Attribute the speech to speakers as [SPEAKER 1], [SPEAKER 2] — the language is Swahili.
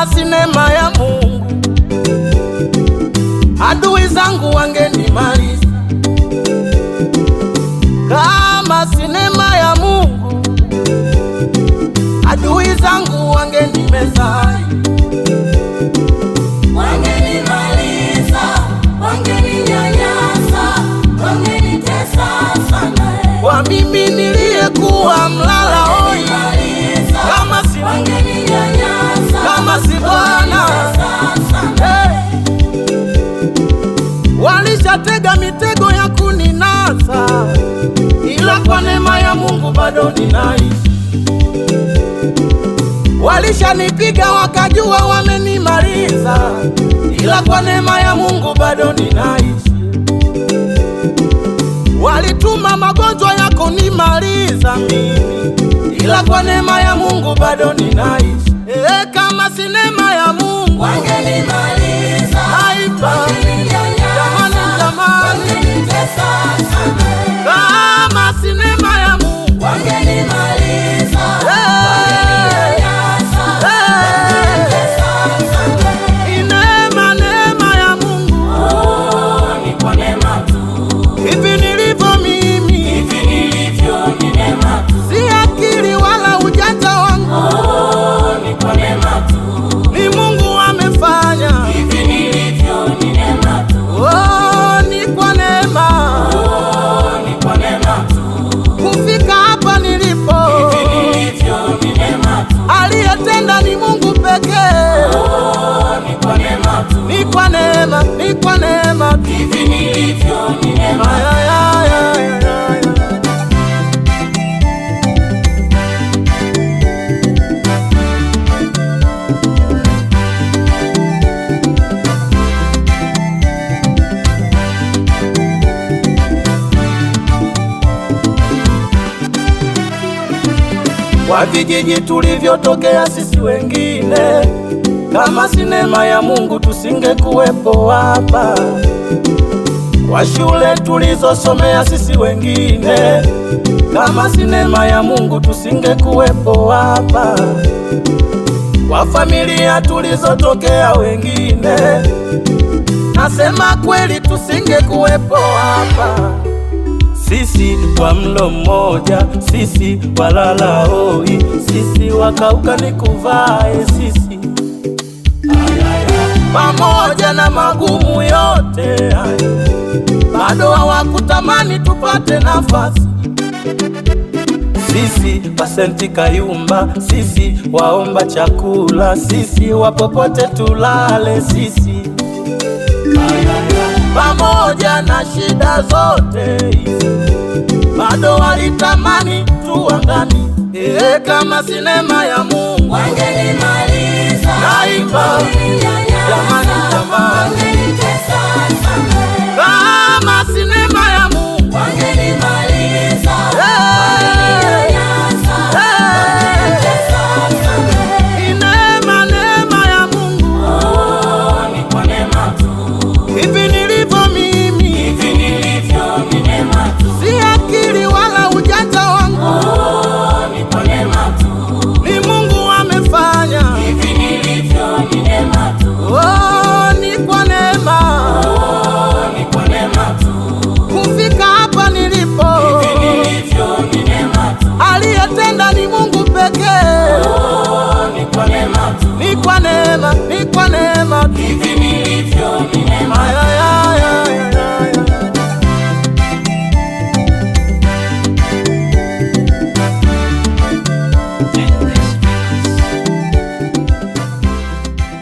[SPEAKER 1] Kama sinema ya Mungu, adui zangu wangenimaliza. Kama sinema ya Mungu, adui zangu wangenimeza.
[SPEAKER 2] Wangenimaliza, wangeninyanyasa, wangenitesa sana.
[SPEAKER 1] Kwa mimi niliyekuwa mlala hoi, kama si Bwana, walishatega mitego ya kuninasa, ila kwa neema ya Mungu bado ninaishi. Walishanipiga wakajua wamenimaliza, ila kwa neema ya Mungu bado ninaishi. Walituma magonjwa ya kunimaliza mimi, ila kwa neema ya Mungu bado ninaishi. Kama sinema ya Mungu
[SPEAKER 2] wangenimaliza,
[SPEAKER 1] wangeninyanyasa, wangenitesa sana. Kama sinema ya Mungu
[SPEAKER 2] wangenimaliza, wangeninyanyasa, wangenitesa sana.
[SPEAKER 1] Neema ya Mungu,
[SPEAKER 2] ni kwa neema tu.
[SPEAKER 1] hivi nilivyo mimi,
[SPEAKER 2] Hivi nilivyo ni neema tu.
[SPEAKER 1] si akili wala ujanja wangu,
[SPEAKER 2] ni kwa neema tu.
[SPEAKER 1] ni Mungu amefanya.
[SPEAKER 2] Hivi nilivyo ni neema tu.
[SPEAKER 1] Ni kwa neema,
[SPEAKER 2] ni kwa neema tu.
[SPEAKER 1] kufika hapa nilipo.
[SPEAKER 2] Hivi nilivyo ni neema tu.
[SPEAKER 1] Aliyetenda ni Mungu pekee.
[SPEAKER 2] ni kwa neema tu.
[SPEAKER 1] Ni kwa neema, ni kwa neema.
[SPEAKER 2] Hivi nilivyo ni neema tu.
[SPEAKER 1] Kwa vijiji tulivyotokea sisi wengine, kama sinema ya Mungu tusingekuwepo hapa. Kwa shule tulizosomea sisi wengine, kama sinema ya Mungu tusingekuwepo hapa. Kwa familia tulizotokea wengine, nasema kweli tusingekuwepo hapa. Sisi wa mlo mmoja, sisi walala hoi, sisi wakauka nikuvae sisi. Pamoja na magumu yote haya, bado hawakutamani tupate nafasi. Sisi Pasenti Kayumba, sisi waomba chakula, sisi wapopote tulale sisi. Pamoja na shida zote hizi, bado walitamani tuangani. Kama sinema ya Mungu